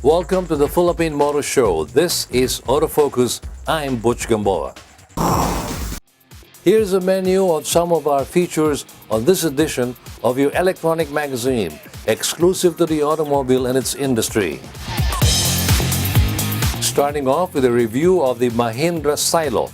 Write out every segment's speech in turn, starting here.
Welcome to the Philippine Motor Show. This is Autofocus. I'm Butch Gamboa. Here's a menu of some of our features on this edition of your electronic magazine, exclusive to the automobile and its industry. Starting off with a review of the Mahindra Xylo,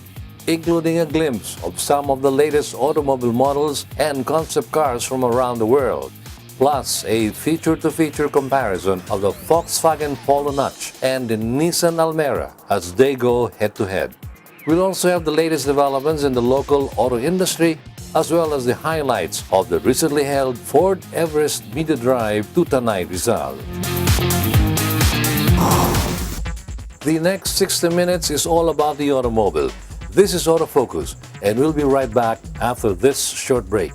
including a glimpse of some of the latest automobile models and concept cars from around the world, plus a feature-to-feature comparison of the Volkswagen Polo Notch and the Nissan Almera as they go head-to-head. We'll also have the latest developments in the local auto industry, as well as the highlights of the recently held Ford Everest Media Drive to Tanay, Rizal. The next 60 minutes is all about the automobile. This is Autofocus, and we'll be right back after this short break.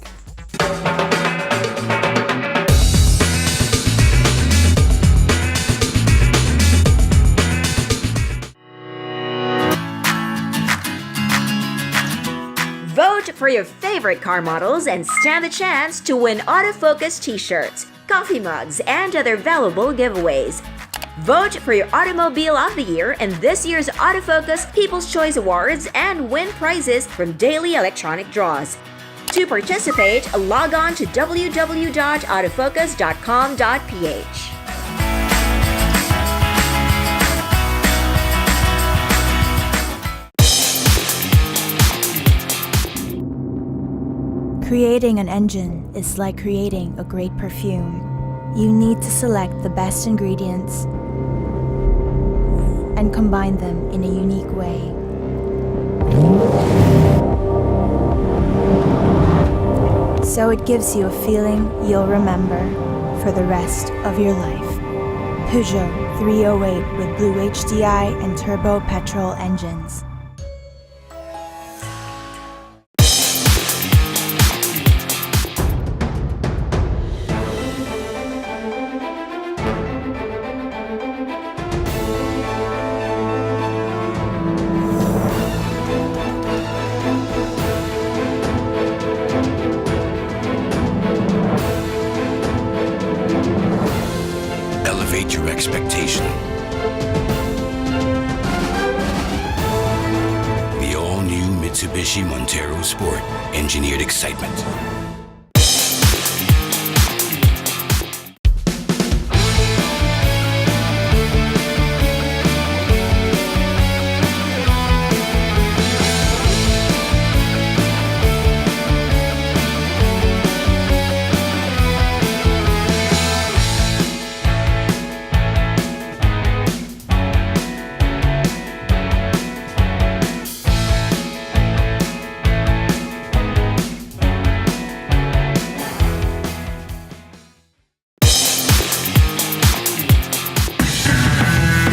Vote for your favorite car models and stand the chance to win Autofocus t-shirts, coffee mugs, and other valuable giveaways. Vote for your Automobile of the Year in this year's Autofocus People's Choice Awards and win prizes from daily electronic draws. To participate, log on to www.autofocus.com.ph. Creating an engine is like creating a great perfume. You need to select the best ingredients and combine them in a unique way. So it gives you a feeling you'll remember for the rest of your life. Peugeot 308 with Blue HDI and turbo petrol engines. Elevate your expectation. The all-new Mitsubishi Montero Sport, engineered excitement.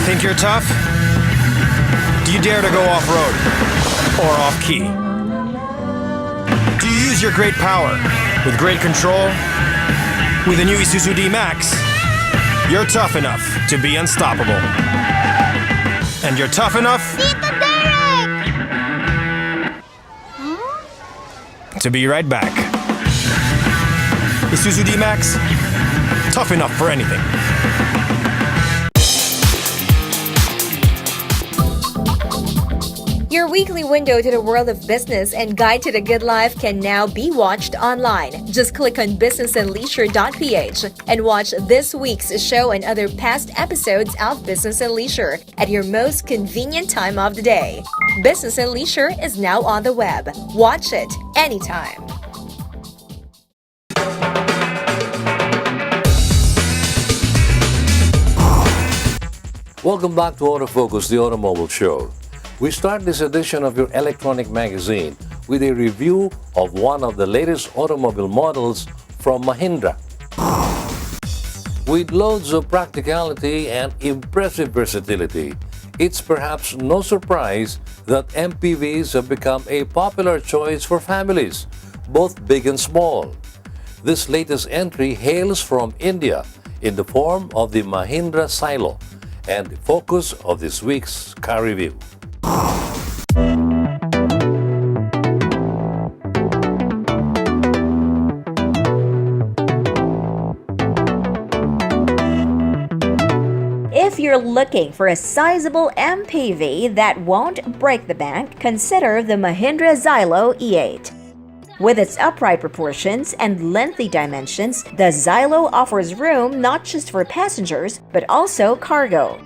Think you're tough? Do you dare to go off-road or off-key? Do you use your great power with great control? With the new Isuzu D-Max, you're tough enough to be unstoppable. And you're tough enough to be right back. Isuzu D-Max, tough enough for anything. Your weekly window to the world of business and guide to the good life can now be watched online. Just click on businessandleisure.ph and watch this week's show and other past episodes of Business and Leisure at your most convenient time of the day. Business and Leisure is now on the web. Watch it anytime. Welcome back to Autofocus, the Automobile Show. We start this edition of your electronic magazine with a review of one of the latest automobile models from Mahindra. With loads of practicality and impressive versatility, it's perhaps no surprise that MPVs have become a popular choice for families, both big and small. This latest entry hails from India in the form of the Mahindra Xylo, and the focus of this week's car review. If you're looking for a sizable MPV that won't break the bank, consider the Mahindra Xylo E8. With its upright proportions and lengthy dimensions, the Xylo offers room not just for passengers, but also cargo.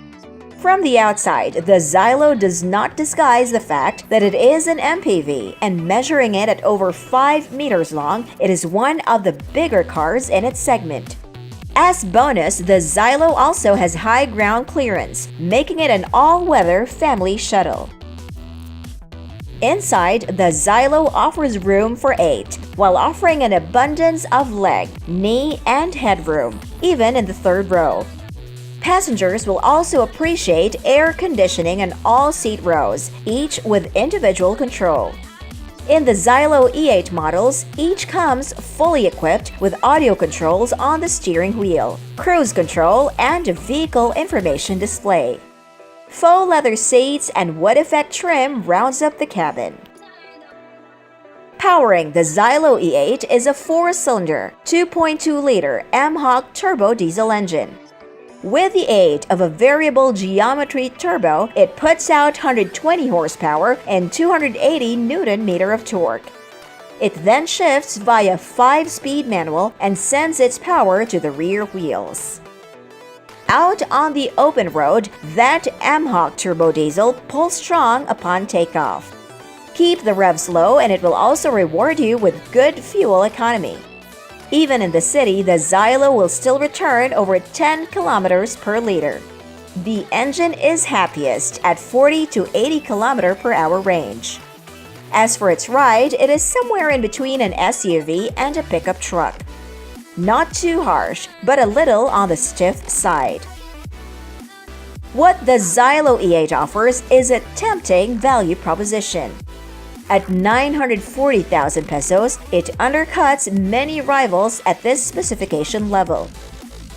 From the outside, the Xylo does not disguise the fact that it is an MPV, and measuring it at over 5 meters long, it is one of the bigger cars in its segment. As bonus, the Xylo also has high ground clearance, making it an all-weather family shuttle. Inside, the Xylo offers room for 8, while offering an abundance of leg, knee, and headroom, even in the third row. Passengers will also appreciate air conditioning in all seat rows, each with individual control. In the Xylo E8 models, each comes fully equipped with audio controls on the steering wheel, cruise control, and a vehicle information display. Faux leather seats and wood effect trim rounds up the cabin. Powering the Xylo E8 is a 4-cylinder, 2.2-liter MHawk turbo diesel engine. With the aid of a variable geometry turbo, it puts out 120 horsepower and 280 Newton-meter of torque. It then shifts via 5-speed manual and sends its power to the rear wheels. Out on the open road, that MHawk turbo diesel pulls strong upon takeoff. Keep the revs low and it will also reward you with good fuel economy. Even in the city, the Xylo will still return over 10 kilometers per liter. The engine is happiest at 40 to 80 km per hour range. As for its ride, it is somewhere in between an SUV and a pickup truck. Not too harsh, but a little on the stiff side. What the Xylo E8 offers is a tempting value proposition. At 940,000 pesos, it undercuts many rivals at this specification level.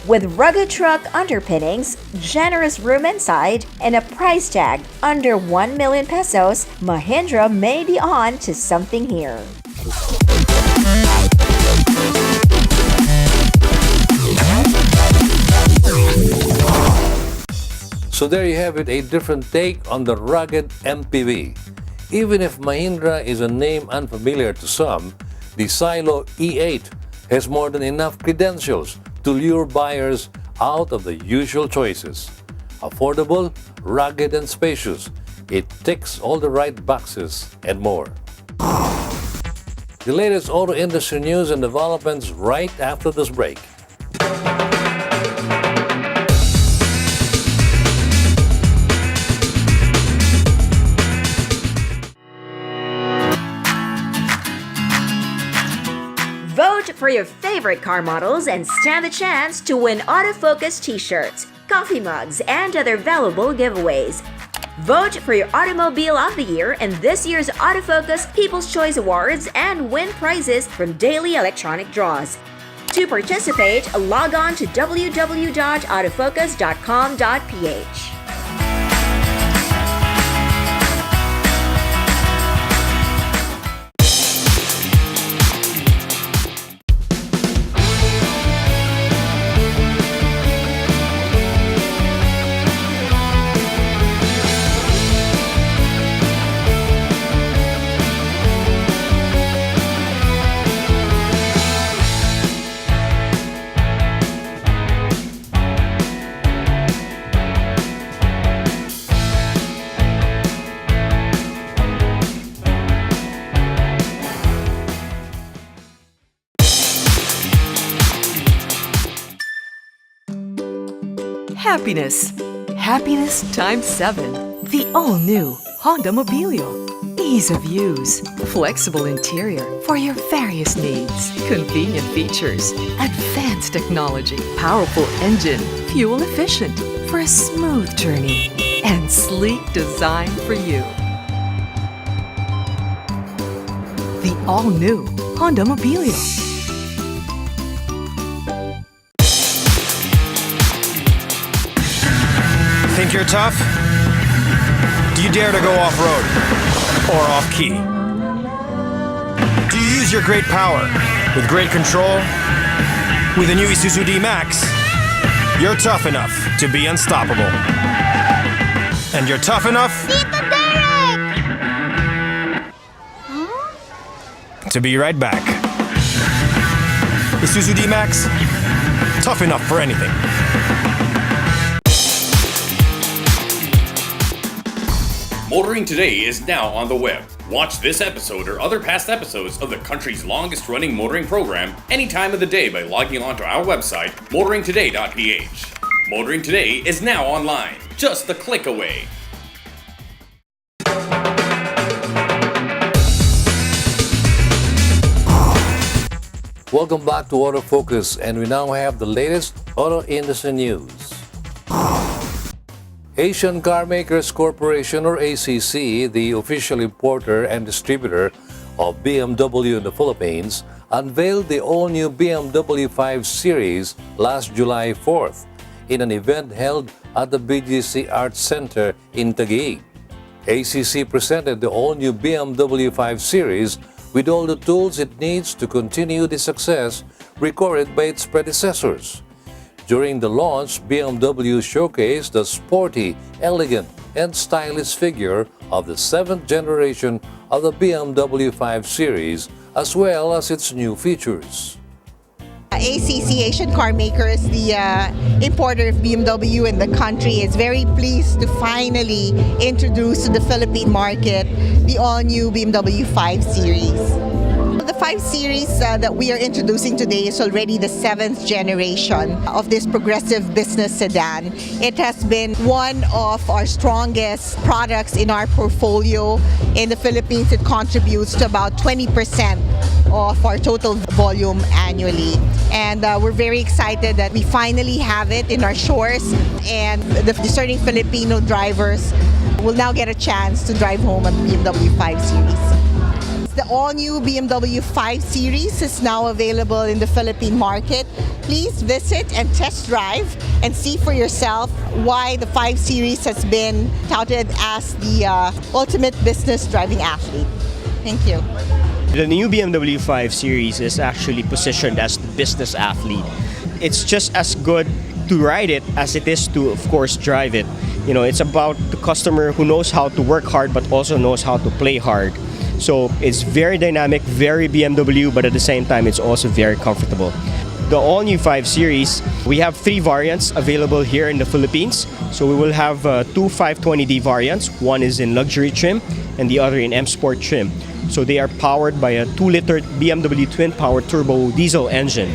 With rugged truck underpinnings, generous room inside, and a price tag under 1 million pesos, Mahindra may be on to something here. So there you have it, a different take on the rugged MPV. Even if Mahindra is a name unfamiliar to some, the Xylo E8 has more than enough credentials to lure buyers out of the usual choices. Affordable, rugged, and spacious, it ticks all the right boxes and more. The latest auto industry news and developments right after this break. Vote for your favorite car models and stand the chance to win autofocus t-shirts, coffee mugs, and other valuable giveaways. Vote for your Automobile of the Year in this year's Autofocus People's Choice Awards and win prizes from daily electronic draws. To participate, log on to www.autofocus.com.ph. Happiness. Happiness times 7. The all-new Honda Mobilio. Ease of use. Flexible interior for your various needs. Convenient features. Advanced technology. Powerful engine. Fuel efficient for a smooth journey. And sleek design for you. The all-new Honda Mobilio. Think you're tough? Do you dare to go off-road or off-key? Do you use your great power with great control? With the new Isuzu D-Max, you're tough enough to be unstoppable. And you're tough enough to be right back. Isuzu D-Max, tough enough for anything. Motoring Today is now on the web. Watch this episode or other past episodes of the country's longest running motoring program any time of the day by logging on to our website, motoringtoday.ph. Motoring Today is now online, just a click away. Welcome back to Autofocus, and we now have the latest auto industry news. Asian Car Makers Corporation, or ACC, the official importer and distributor of BMW in the Philippines, unveiled the all-new BMW 5 Series last July 4th in an event held at the BGC Arts Center in Taguig. ACC presented the all-new BMW 5 Series with all the tools it needs to continue the success recorded by its predecessors. During the launch, BMW showcased the sporty, elegant, and stylish figure of the 7th generation of the BMW 5 Series, as well as its new features. ACC, Asian Car Makers, the importer of BMW in the country, is very pleased to finally introduce to the Philippine market the all-new BMW 5 Series. The 5 Series that we are introducing today is already the 7th generation of this progressive business sedan. It has been one of our strongest products in our portfolio. In the Philippines, it contributes to about 20% of our total volume annually. And we're very excited that we finally have it in our shores, and the discerning Filipino drivers will now get a chance to drive home a BMW 5 Series. The all-new BMW 5 Series is now available in the Philippine market. Please visit and test drive and see for yourself why the 5 Series has been touted as the ultimate business driving athlete. Thank you. The new BMW 5 Series is actually positioned as the business athlete. It's just as good to ride it as it is to, of course, drive it. You know, it's about the customer who knows how to work hard but also knows how to play hard. So it's very dynamic, very BMW, but at the same time, it's also very comfortable. The all-new 5 Series, we have 3 variants available here in the Philippines. So we will have 2 520D variants. One is in luxury trim and the other in M Sport trim. So they are powered by a 2-liter BMW twin-power turbo diesel engine,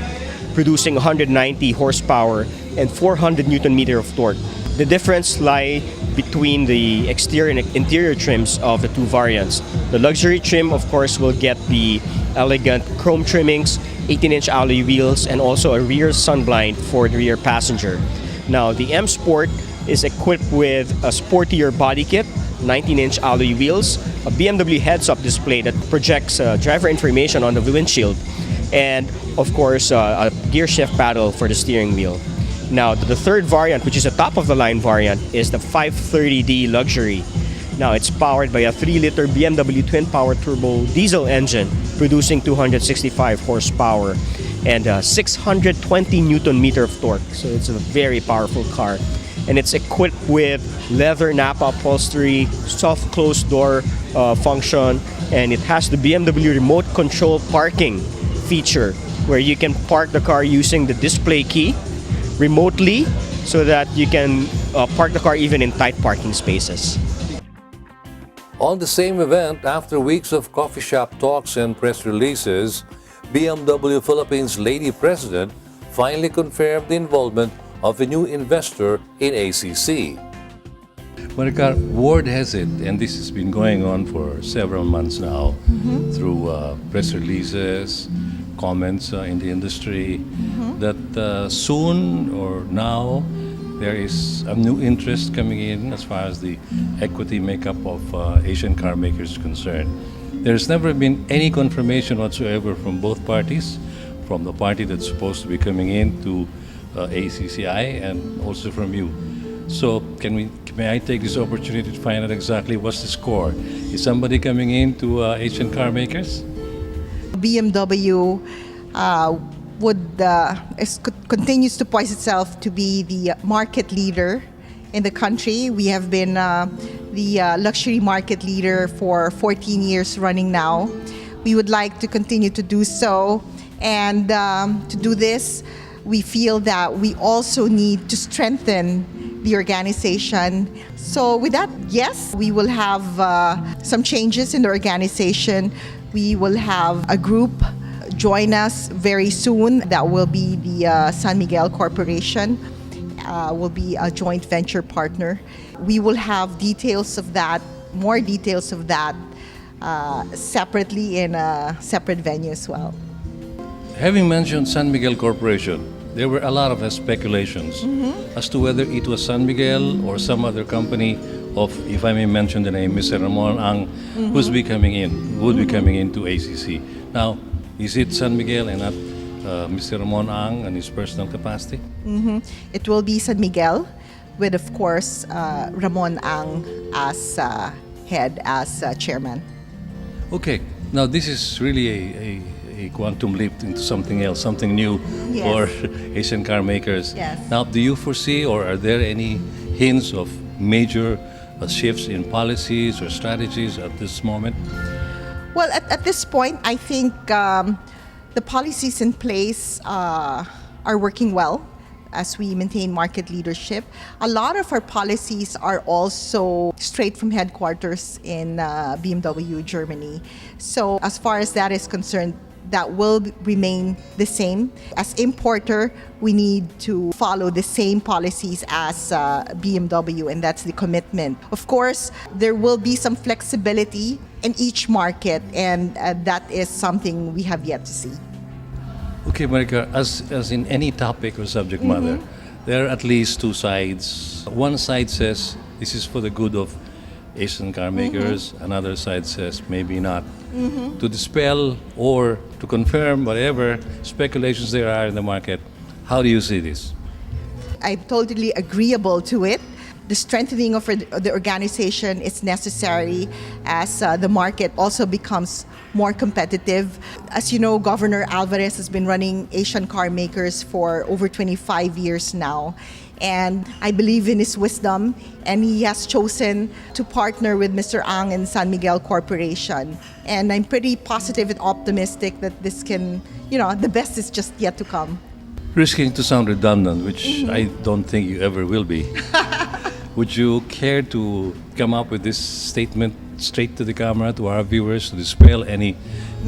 producing 190 horsepower and 400 Nm of torque. The difference lie between the exterior and interior trims of the 2 variants. The luxury trim, of course, will get the elegant chrome trimmings, 18-inch alloy wheels, and also a rear sunblind for the rear passenger. Now, the M Sport is equipped with a sportier body kit, 19-inch alloy wheels, a BMW heads-up display that projects driver information on the windshield, and, of course, a gear shift paddle for the steering wheel. Now, the third variant, which is a top-of-the-line variant, is the 530D Luxury. Now, it's powered by a 3-liter BMW twin-power turbo diesel engine, producing 265 horsepower and 620 Nm of torque. So it's a very powerful car. And it's equipped with leather Napa upholstery, soft closed door function, and it has the BMW remote control parking feature, where you can park the car using the display key remotely, so that you can park the car even in tight parking spaces. On the same event, after weeks of coffee shop talks and press releases, BMW Philippines Lady President finally confirmed the involvement of a new investor in ACC. Marika, word has it, and this has been going on for several months now, through press releases, comments in the industry, that soon or now there is a new interest coming in as far as the equity makeup of Asian car makers is concerned. There's never been any confirmation whatsoever from both parties, from the party that's supposed to be coming in to ACCI and also from you. So may I take this opportunity to find out exactly what's the score? Is somebody coming in to Asian car makers? BMW continues to poise itself to be the market leader in the country. We have been the luxury market leader for 14 years running now. We would like to continue to do so. And to do this, we feel that we also need to strengthen the organization. So with that, yes, we will have some changes in the organization. We will have a group join us very soon. That will be the San Miguel Corporation, will be a joint venture partner. We will have details of that, more details of that, separately in a separate venue as well. Having mentioned San Miguel Corporation, there were a lot of speculations as to whether it was San Miguel or some other company of, if I may mention the name, Mr. Ramon Ang, who's be coming in, would be coming into ACC. Now, is it San Miguel and not Mr. Ramon Ang and his personal capacity? It will be San Miguel with, of course, Ramon Ang as head, as chairman. Okay, now this is really a quantum leap into something else, something new for Asian car makers. Yes. Now, do you foresee or are there any hints of major shifts in policies or strategies at this moment? Well, at this point, I think the policies in place are working well as we maintain market leadership. A lot of our policies are also straight from headquarters in BMW Germany. So as far as that is concerned, that will remain the same. As importer, we need to follow the same policies as BMW, and that's the commitment. Of course, there will be some flexibility in each market, and that is something we have yet to see. Okay, Marika, as in any topic or subject matter, there are at least two sides. One side says this is for the good of Asian car makers, another side says maybe not. To dispel or to confirm whatever speculations there are in the market, how do you see this? I'm totally agreeable to it. The strengthening of the organization is necessary as the market also becomes more competitive. As you know, Governor Alvarez has been running Asian car makers for over 25 years now. And I believe in his wisdom, and he has chosen to partner with Mr. Ang and San Miguel Corporation. And I'm pretty positive and optimistic that this can, the best is just yet to come. Risking to sound redundant, which I don't think you ever will be. Would you care to come up with this statement straight to the camera, to our viewers, to dispel any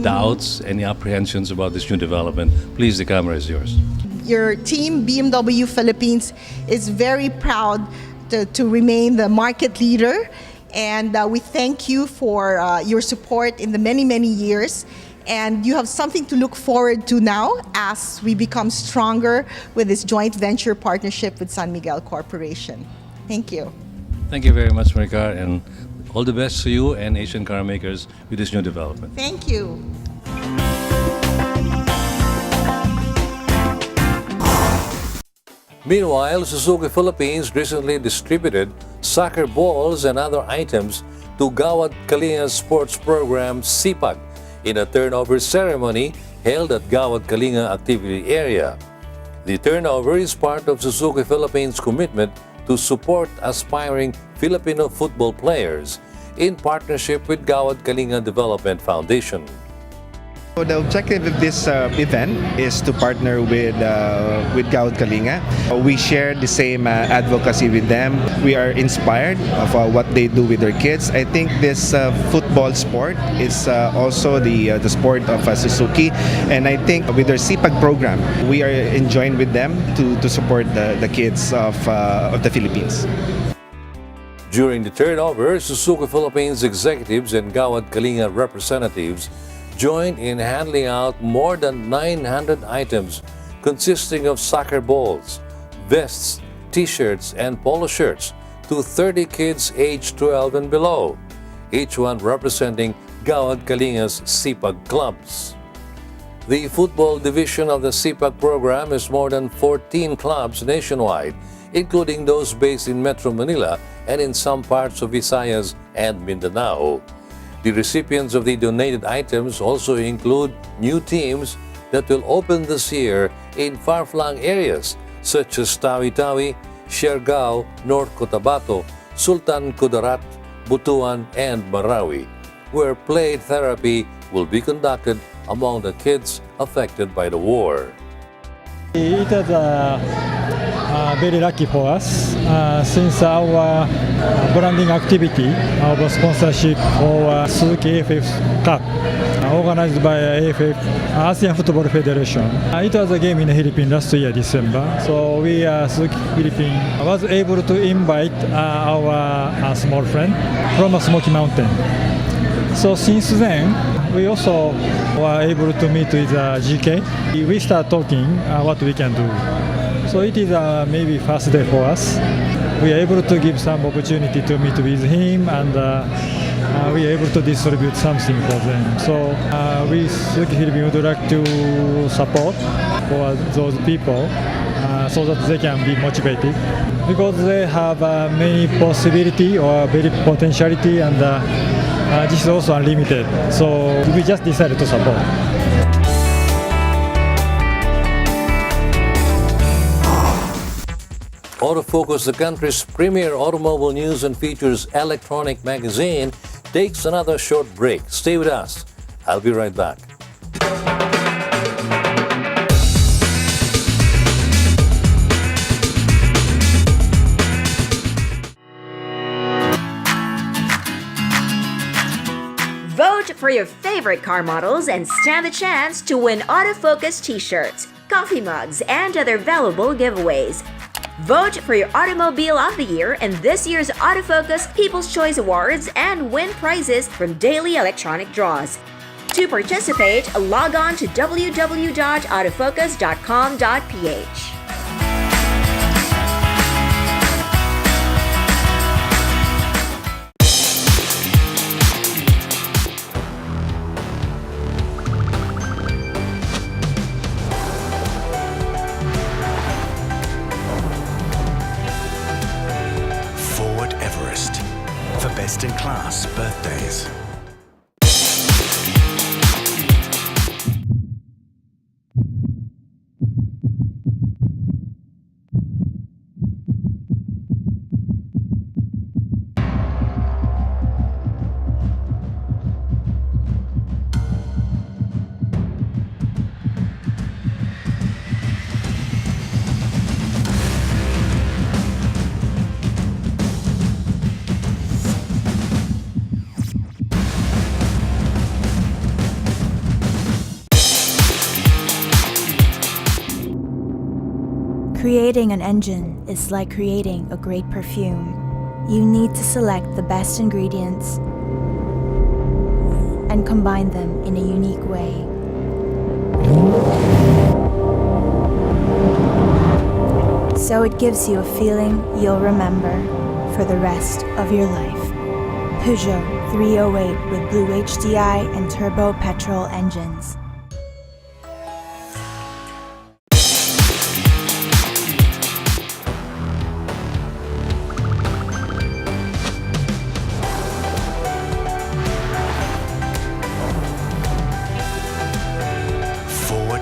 doubts, any apprehensions about this new development? Please, the camera is yours. Your team, BMW Philippines, is very proud to remain the market leader. And we thank you for your support in the many, many years. And you have something to look forward to now as we become stronger with this joint venture partnership with San Miguel Corporation. Thank you. Thank you very much, Marika, and all the best to you and Asian car makers with this new development. Thank you. Meanwhile, Suzuki Philippines recently distributed soccer balls and other items to Gawad Kalinga's sports program SIPAG in a turnover ceremony held at Gawad Kalinga activity area. The turnover is part of Suzuki Philippines' commitment to support aspiring Filipino football players in partnership with Gawad Kalinga Development Foundation. So the objective of this event is to partner with Gawad Kalinga. We share the same advocacy with them. We are inspired of what they do with their kids. I think this football sport is also the sport of Suzuki, and I think with their CPAG program, we are enjoying with them to support the kids of the Philippines. During the turnover, Suzuki Philippines executives and Gawad Kalinga representatives joined in handing out more than 900 items consisting of soccer balls, vests, t-shirts, and polo shirts to 30 kids aged 12 and below, each one representing Gawad Kalinga's SIPAG clubs. The football division of the SIPAG program has more than 14 clubs nationwide, including those based in Metro Manila and in some parts of Visayas and Mindanao. The recipients of the donated items also include new teams that will open this year in far-flung areas such as Tawi-Tawi, Siargao, North Cotabato, Sultan Kudarat, Butuan, and Marawi, where play therapy will be conducted among the kids affected by the war. It is very lucky for us since our branding activity, our sponsorship for Suzuki AFF Cup, organized by AFF, ASEAN Football Federation. It was a game in the Philippines last year, December. So we, Suzuki Philippines, was able to invite our small friend from Smoky Mountain. So since then, we also were able to meet with GK. We start talking what we can do. So it is maybe first day for us. We are able to give some opportunity to meet with him, and we are able to distribute something for them. So we Suzuki Philippines would like to support for those people so that they can be motivated, because they have many possibility or very potentiality, and this is also unlimited. So we just decided to support. Autofocus, the country's premier automobile news and features electronic magazine, takes another short break. Stay with us. I'll be right back. Vote for your favorite car models and stand the chance to win autofocus t-shirts, coffee mugs, and other valuable giveaways. Vote for your Automobile of the Year in this year's Autofocus People's Choice Awards and win prizes from daily electronic draws. To participate, log on to www.autofocus.com.ph. Everest for best-in-class birthdays. Creating an engine is like creating a great perfume. You need to select the best ingredients and combine them in a unique way. So it gives you a feeling you'll remember for the rest of your life. Peugeot 308 with Blue HDI and turbo petrol engines.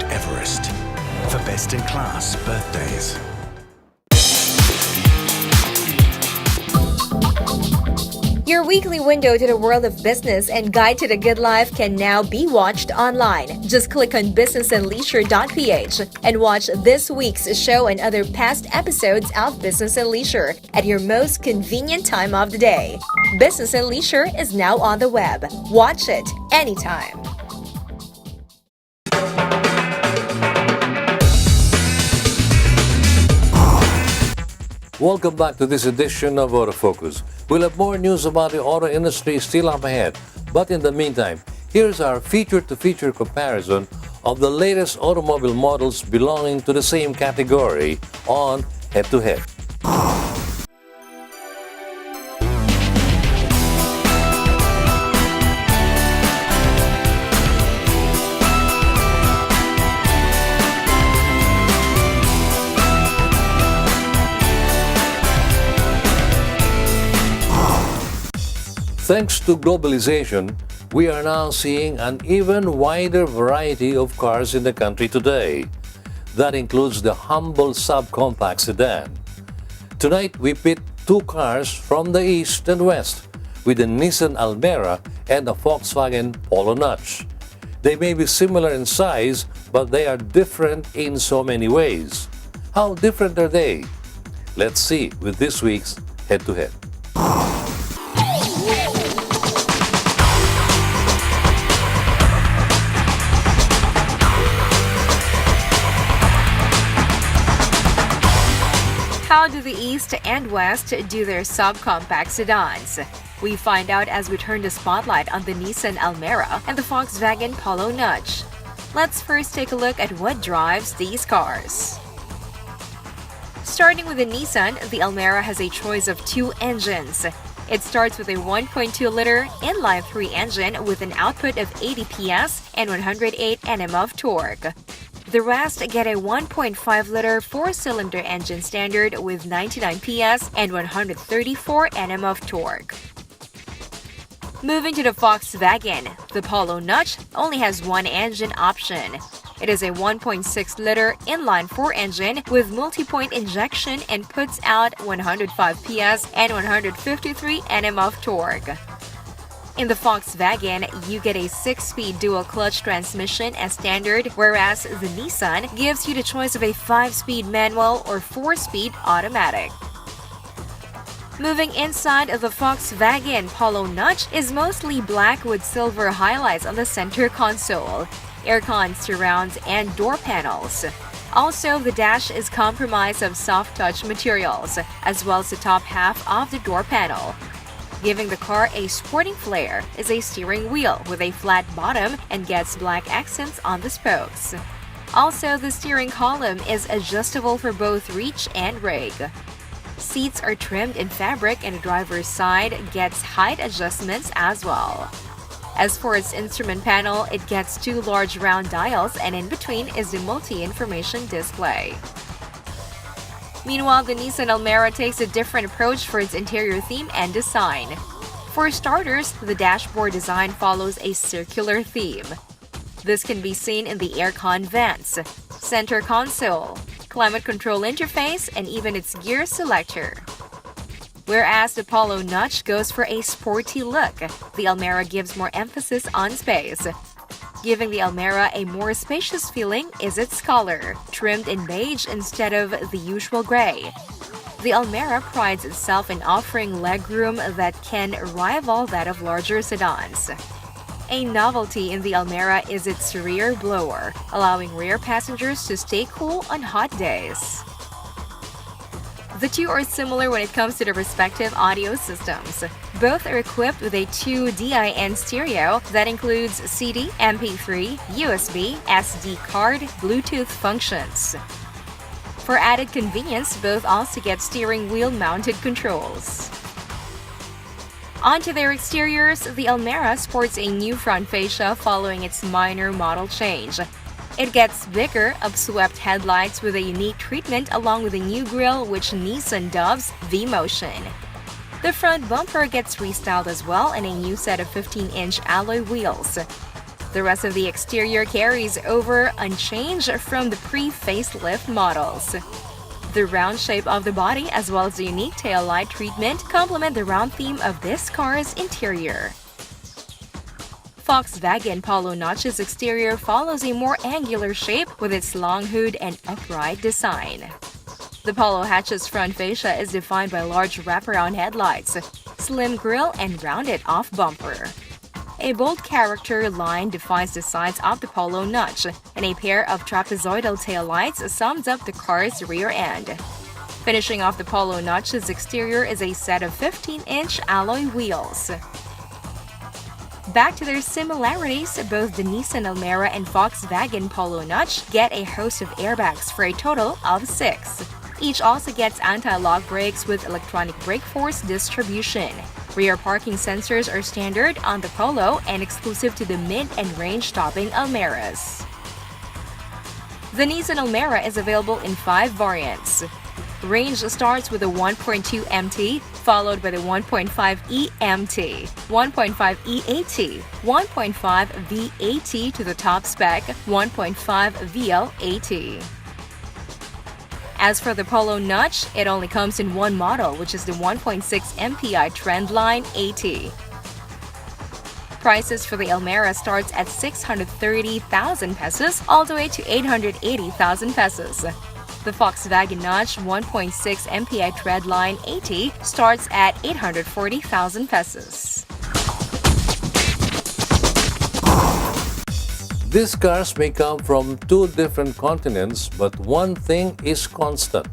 Everest for best-in-class birthdays. Your weekly window to the world of business and guide to the good life can now be watched online. Just click on businessandleisure.ph and watch this week's show and other past episodes of Business and Leisure at your most convenient time of the day. Business and Leisure is now on the web. Watch it anytime. Welcome back to this edition of Autofocus. We'll have more news about the auto industry still up ahead. But in the meantime, here's our feature-to-feature comparison of the latest automobile models belonging to the same category on Head to Head. Thanks to globalization, we are now seeing an even wider variety of cars in the country today. That includes the humble subcompact sedan. Tonight, we pit two cars from the east and west with the Nissan Almera and the Volkswagen Polo Notch. They may be similar in size, but they are different in so many ways. How different are they? Let's see with this week's Head-to-Head. How do the East and West do their subcompact sedans? We find out as we turn the spotlight on the Nissan Almera and the Volkswagen Polo Notch. Let's first take a look at what drives these cars. Starting with the Nissan, the Almera has a choice of two engines. It starts with a 1.2-liter inline-3 engine with an output of 80 PS and 108 Nm of torque. The rest get a 1.5-liter 4-cylinder engine standard with 99 PS and 134 Nm of torque. Moving to the Volkswagen, the Polo Notch only has one engine option. It is a 1.6-liter inline-4 engine with multi-point injection and puts out 105 PS and 153 Nm of torque. In the Volkswagen, you get a 6-speed dual-clutch transmission as standard, whereas the Nissan gives you the choice of a 5-speed manual or 4-speed automatic. Moving inside of the Volkswagen Polo Notch is mostly black with silver highlights on the center console, aircon surrounds, and door panels. Also, the dash is comprised of soft-touch materials, as well as the top half of the door panel. Giving the car a sporting flair is a steering wheel with a flat bottom and gets black accents on the spokes. Also, the steering column is adjustable for both reach and rig. Seats are trimmed in fabric and the driver's side gets height adjustments as well. As for its instrument panel, it gets two large round dials and in between is the multi-information display. Meanwhile, the Nissan Almera takes a different approach for its interior theme and design. For starters, the dashboard design follows a circular theme. This can be seen in the aircon vents, center console, climate control interface, and even its gear selector. Whereas the Polo Notch goes for a sporty look, the Almera gives more emphasis on space. Giving the Almera a more spacious feeling is its color, trimmed in beige instead of the usual gray. The Almera prides itself in offering legroom that can rival that of larger sedans. A novelty in the Almera is its rear blower, allowing rear passengers to stay cool on hot days. The two are similar when it comes to their respective audio systems. Both are equipped with a 2 DIN stereo that includes CD, MP3, USB, SD card, Bluetooth functions. For added convenience, both also get steering wheel mounted controls. Onto their exteriors, the Almera sports a new front fascia following its minor model change. It gets bigger, upswept headlights with a unique treatment along with a new grille which Nissan dubs V-Motion. The front bumper gets restyled as well and a new set of 15-inch alloy wheels. The rest of the exterior carries over unchanged from the pre-facelift models. The round shape of the body as well as the unique taillight treatment complement the round theme of this car's interior. Volkswagen Polo Notch's exterior follows a more angular shape with its long hood and upright design. The Polo hatch's front fascia is defined by large wraparound headlights, slim grille, and rounded off bumper. A bold character line defines the sides of the Polo Notch, and a pair of trapezoidal taillights sums up the car's rear end. Finishing off the Polo Notch's exterior is a set of 15-inch alloy wheels. Back to their similarities, both the Nissan Almera and Volkswagen Polo Notch get a host of airbags for a total of 6. Each also gets anti-lock brakes with electronic brake force distribution. Rear parking sensors are standard on the Polo and exclusive to the mid and range-topping Almeras. The Nissan Almera is available in 5 variants. Range starts with a 1.2 MT, followed by the 1.5 EMT, 1.5 EAT, 1.5 VAT to the top spec, 1.5 VLAT. As for the Polo Notch, it only comes in one model, which is the 1.6 MPI Trendline AT. Prices for the Almera starts at 630,000 pesos all the way to 880,000 pesos. The Volkswagen Notch 1.6 MPI Treadline AT starts at 840,000 pesos. These cars may come from two different continents, but one thing is constant.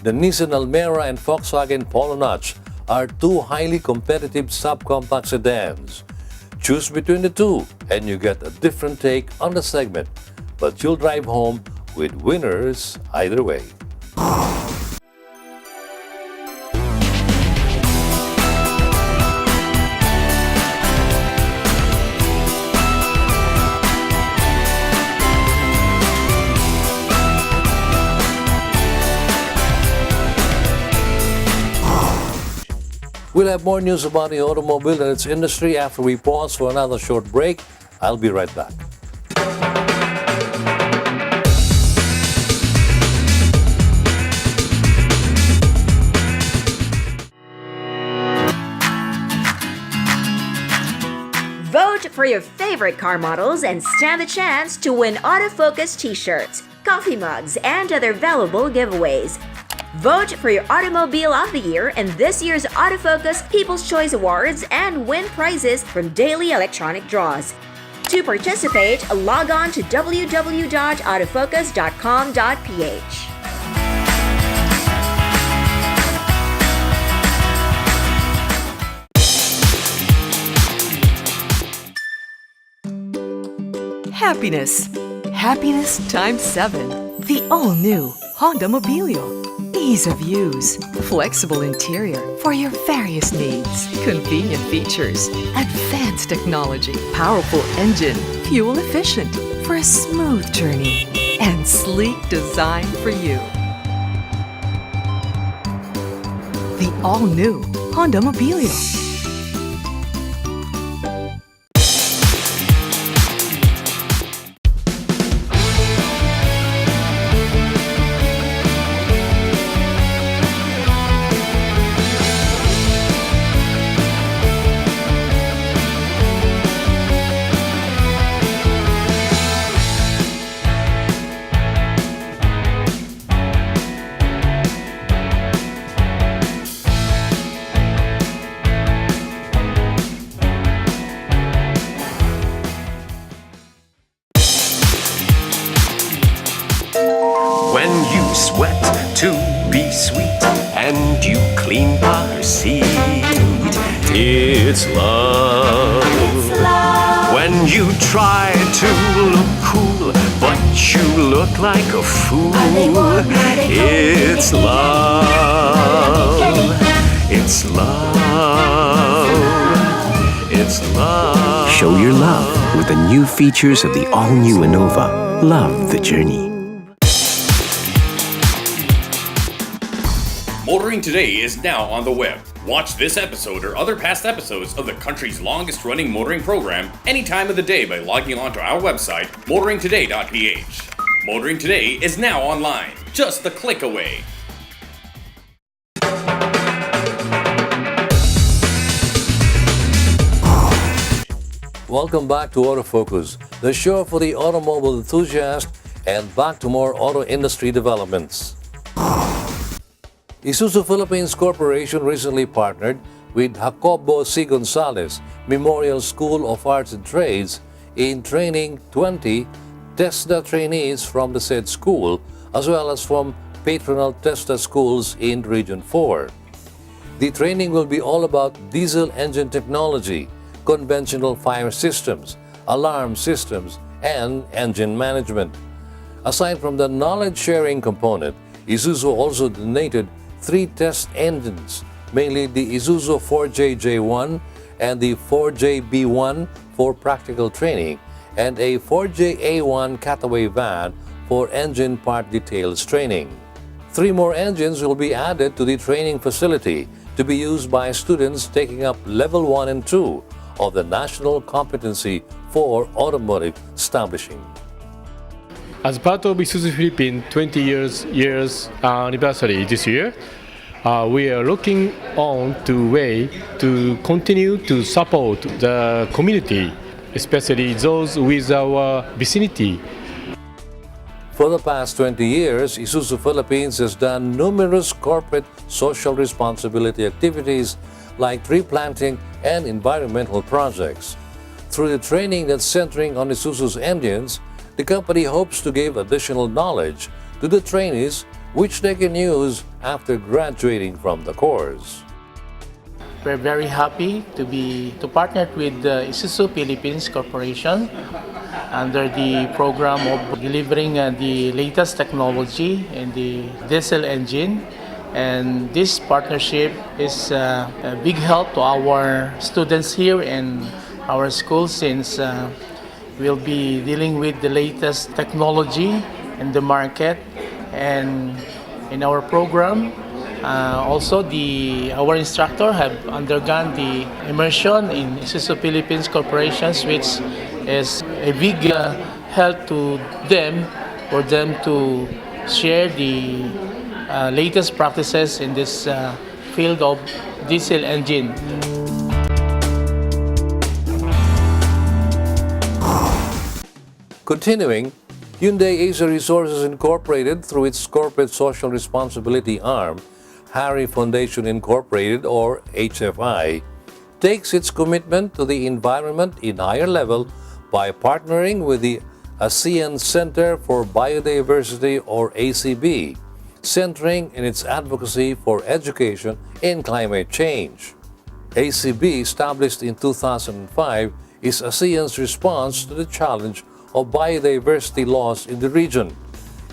The Nissan Almera and Volkswagen Polo Notch are two highly competitive subcompact sedans. Choose between the two and you get a different take on the segment, but you'll drive home with winners either way. We'll have more news about the automobile and its industry after we pause for another short break. I'll be right back. Vote for your favorite car models and stand the chance to win autofocus t-shirts, coffee mugs, and other valuable giveaways. Vote for your Automobile of the Year in this year's Autofocus People's Choice Awards and win prizes from daily electronic draws. To participate, log on to www.autofocus.com.ph. Happiness. Happiness times 7. The all-new Honda Mobilio. Ease of use, flexible interior for your various needs, convenient features, advanced technology, powerful engine, fuel efficient for a smooth journey, and sleek design for you. The all-new Honda Mobilio. When you sweat to be sweet and you clean car seat, it's love. When you try to look cool but you look like a fool, it's love. It's love. It's love. Show your love with the new features of the all-new Innova. Love the journey. Motoring Today is now on the web. Watch this episode or other past episodes of the country's longest running motoring program any time of the day by logging on to our website, motoringtoday.ph. Motoring Today is now online, just a click away. Welcome back to Autofocus, the show for the automobile enthusiast, and back to more auto industry developments. Isuzu Philippines Corporation recently partnered with Jacobo C. Gonzalez Memorial School of Arts and Trades in training 20 TESDA trainees from the said school, as well as from patronal TESDA schools in Region 4. The training will be all about diesel engine technology, conventional fire systems, alarm systems, and engine management. Aside from the knowledge-sharing component, Isuzu also donated 3 test engines, mainly the Isuzu 4JJ1 and the 4JB1 for practical training, and a 4JA1 cutaway van for engine part details training. 3 more engines will be added to the training facility to be used by students taking up Level 1 and 2 of the National Competency for Automotive Establishing. As part of Isuzu Philippines 20 years anniversary this year, we are looking on to way to continue to support the community, especially those with our vicinity. For the past 20 years, Isuzu Philippines has done numerous corporate social responsibility activities like tree planting and environmental projects. Through the training that's centering on Isuzu's engines, the company hopes to give additional knowledge to the trainees which they can use after graduating from the course. We're very happy to partner with the Isuzu Philippines Corporation under the program of delivering the latest technology in the diesel engine. And this partnership is a big help to our students here in our school since we'll be dealing with the latest technology in the market. And in our program, also our instructor have undergone the immersion in Isuzu Philippines Corporations, which is a big help to them for them to share the latest practices in this field of diesel engine. Continuing, Hyundai Asia Resources Incorporated, through its corporate social responsibility arm, Hari Foundation Incorporated, or HFI, takes its commitment to the environment in higher level by partnering with the ASEAN Center for Biodiversity, or ACB, centering in its advocacy for education in climate change. ACB, established in 2005, is ASEAN's response to the challenge of biodiversity loss in the region.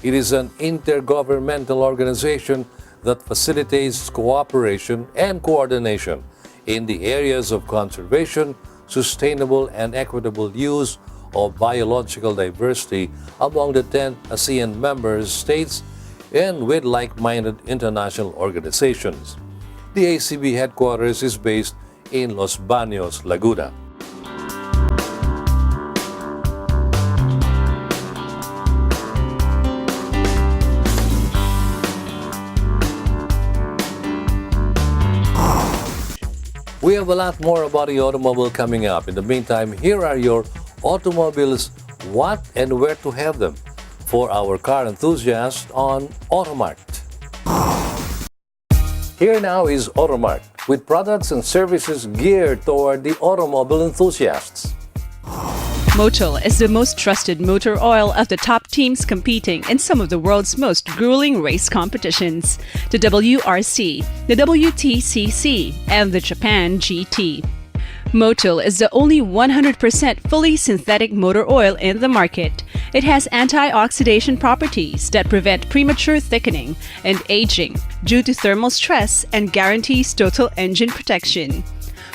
It is an intergovernmental organization that facilitates cooperation and coordination in the areas of conservation, sustainable and equitable use of biological diversity among the 10 ASEAN member states and with like-minded international organizations. The ACB headquarters is based in Los Baños, Laguna. We have a lot more about the automobile coming up. In the meantime, here are your automobiles, what and where to have them, for our car enthusiasts on Automart. Here now is Automart, with products and services geared toward the automobile enthusiasts. Motul is the most trusted motor oil of the top teams competing in some of the world's most grueling race competitions: the WRC, the WTCC, and the Japan GT. Motul is the only 100% fully synthetic motor oil in the market. It has antioxidant properties that prevent premature thickening and aging due to thermal stress and guarantees total engine protection.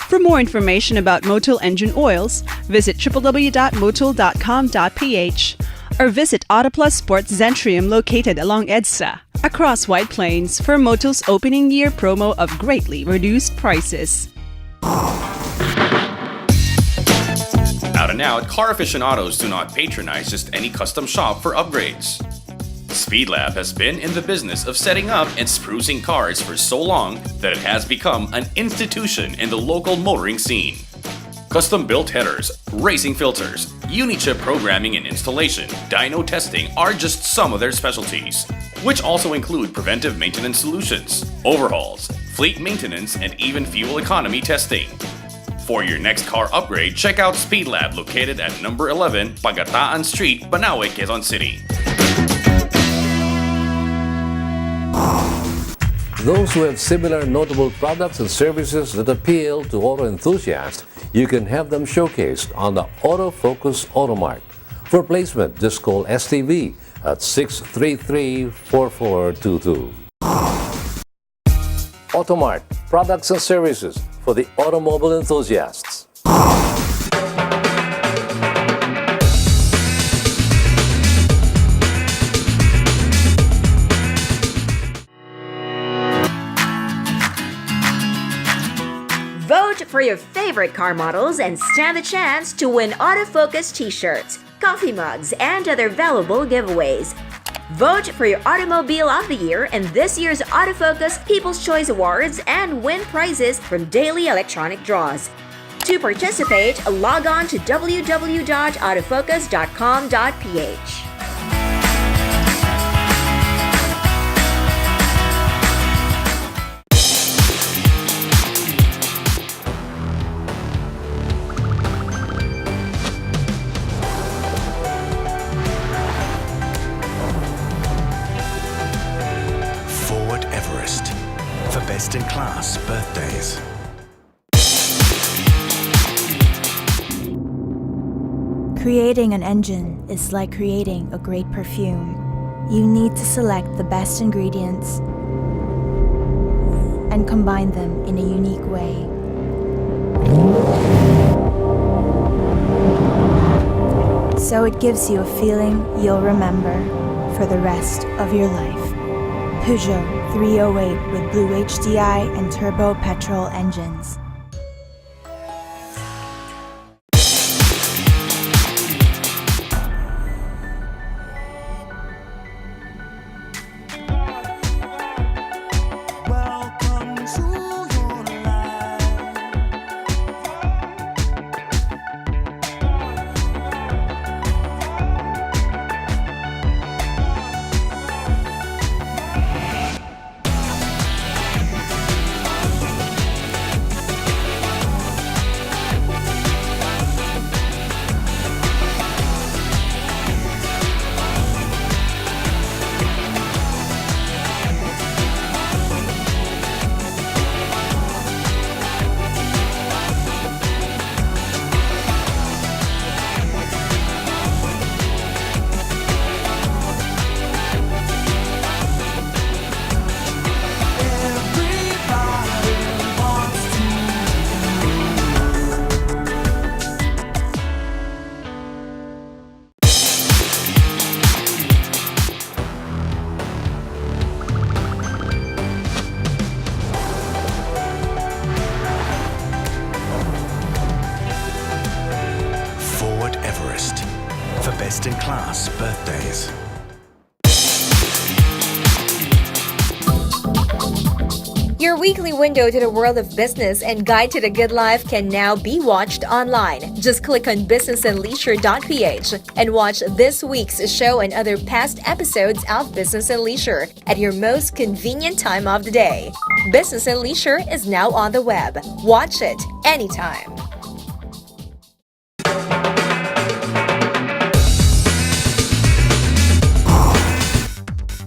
For more information about Motul engine oils, visit www.motul.com.ph or visit Autoplus Sports Zentrium located along EDSA, across White Plains, for Motul's opening year promo of greatly reduced prices. Out and out, car aficionados do not patronize just any custom shop for upgrades. Speedlab has been in the business of setting up and sprucing cars for so long that it has become an institution in the local motoring scene. Custom-built headers, racing filters, uni-chip programming and installation, dyno testing are just some of their specialties, which also include preventive maintenance solutions, overhauls, fleet maintenance, and even fuel economy testing. For your next car upgrade, check out Speedlab, located at number 11 Pagataan Street, Banawe, Quezon City. Those who have similar notable products and services that appeal to auto enthusiasts, you can have them showcased on the Autofocus Automart. For placement, just call STV at 633-4422. Automart, products and services for the automobile enthusiasts. Vote for your favorite car models and stand the chance to win autofocus t-shirts, coffee mugs, and other valuable giveaways. Vote for your Automobile of the Year in this year's Autofocus People's Choice Awards and win prizes from daily electronic draws. To participate, log on to www.autofocus.com.ph. Ford Everest for best-in-class birthdays. Creating an engine is like creating a great perfume. You need to select the best ingredients and combine them in a unique way. So it gives you a feeling you'll remember for the rest of your life. Peugeot 308 with Blue HDI and turbo petrol engines. Ford Everest for best-in-class birthdays. Your weekly window to the world of business and guide to the good life can now be watched online. Just click on businessandleisure.ph and watch this week's show and other past episodes of Business and Leisure at your most convenient time of the day. Business and Leisure is now on the web. Watch it anytime.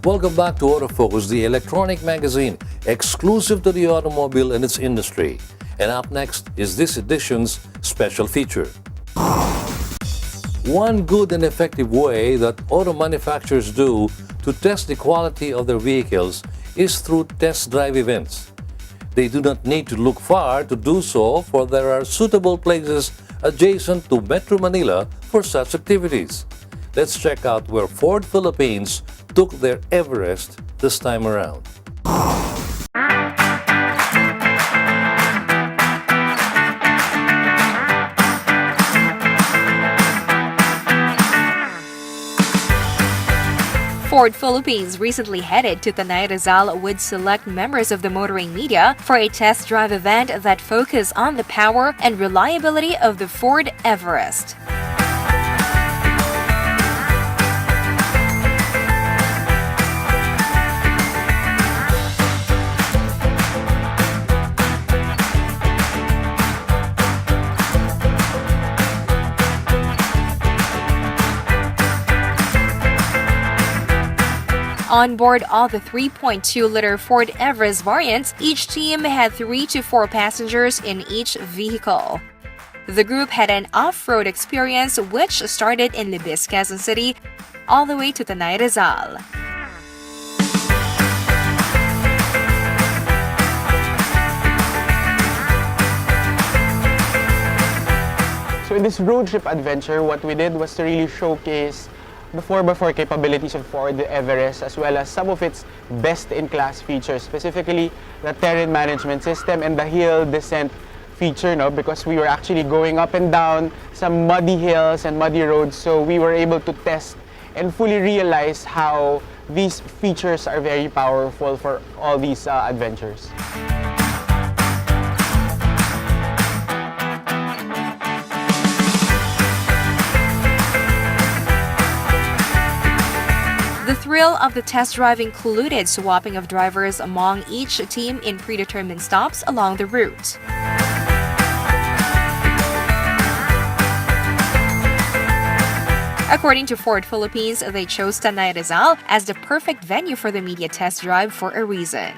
Welcome back to Autofocus, the electronic magazine exclusive to the automobile and its industry. And up next is this edition's special feature. One good and effective way that auto manufacturers do to test the quality of their vehicles is through test drive events. They do not need to look far to do so, for there are suitable places adjacent to Metro Manila for such activities. Let's check out where Ford Philippines took their Everest this time around. Ford Philippines recently headed to Tanay Rizal with select members of the motoring media for a test drive event that focused on the power and reliability of the Ford Everest. On board all the 3.2-liter Ford Everest variants, each team had 3 to 4 passengers in each vehicle. The group had an off-road experience which started in Libis, Quezon City, all the way to Tanay Rizal. So in this road trip adventure, what we did was to really showcase the 4x4 capabilities of Ford Everest, as well as some of its best-in-class features, specifically the terrain management system and the hill descent feature, no, because we were actually going up and down some muddy hills and muddy roads, so we were able to test and fully realize how these features are very powerful for all these adventures. The thrill of the test drive included swapping of drivers among each team in predetermined stops along the route. According to Ford Philippines, they chose Tanay Rizal as the perfect venue for the media test drive for a reason.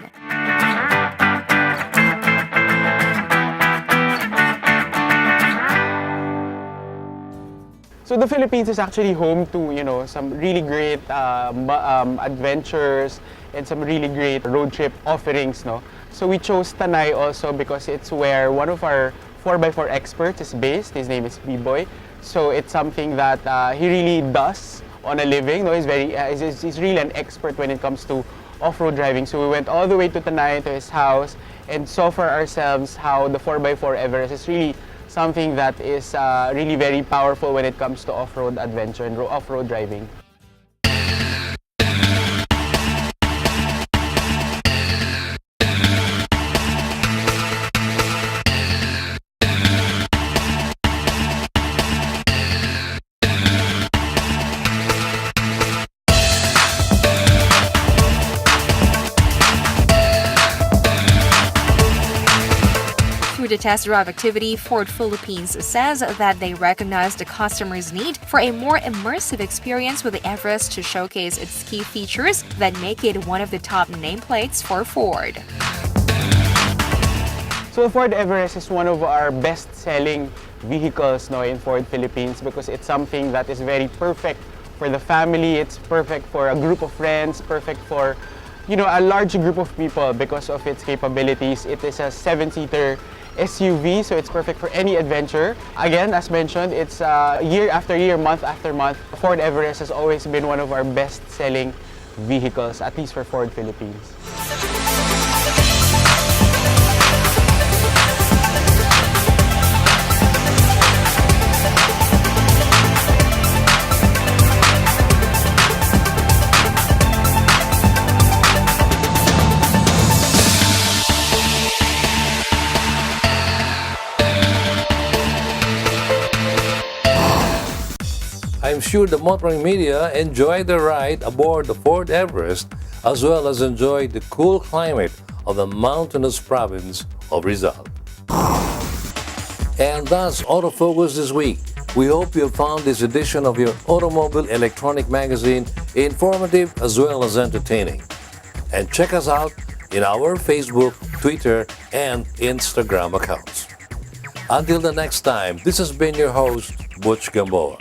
So the Philippines is actually home to, some really great adventures and some really great road trip offerings, no? So we chose Tanay also because it's where one of our 4x4 experts is based. His name is B-Boy. So it's something that he really does on a living. No, he's really an expert when it comes to off-road driving. So we went all the way to Tanay, to his house, and saw for ourselves how the 4x4 Everest is really something that is really very powerful when it comes to off-road adventure and off-road driving. Through the test drive activity, Ford Philippines says that they recognize the customer's need for a more immersive experience with the Everest to showcase its key features that make it one of the top nameplates for Ford. So the Ford Everest is one of our best-selling vehicles, no, in Ford Philippines because it's something that is very perfect for the family. It's perfect for a group of friends, perfect for a large group of people because of its capabilities. It is a 7-seater SUV, so it's perfect for any adventure. Again, as mentioned, it's year after year, month after month. Ford Everest has always been one of our best-selling vehicles, at least for Ford Philippines. I'm sure the motoring media enjoyed the ride aboard the Ford Everest as well as enjoyed the cool climate of the mountainous province of Rizal. And that's Autofocus this week. We hope you found this edition of your automobile electronic magazine informative as well as entertaining. And check us out in our Facebook, Twitter, and Instagram accounts. Until the next time, this has been your host, Butch Gamboa.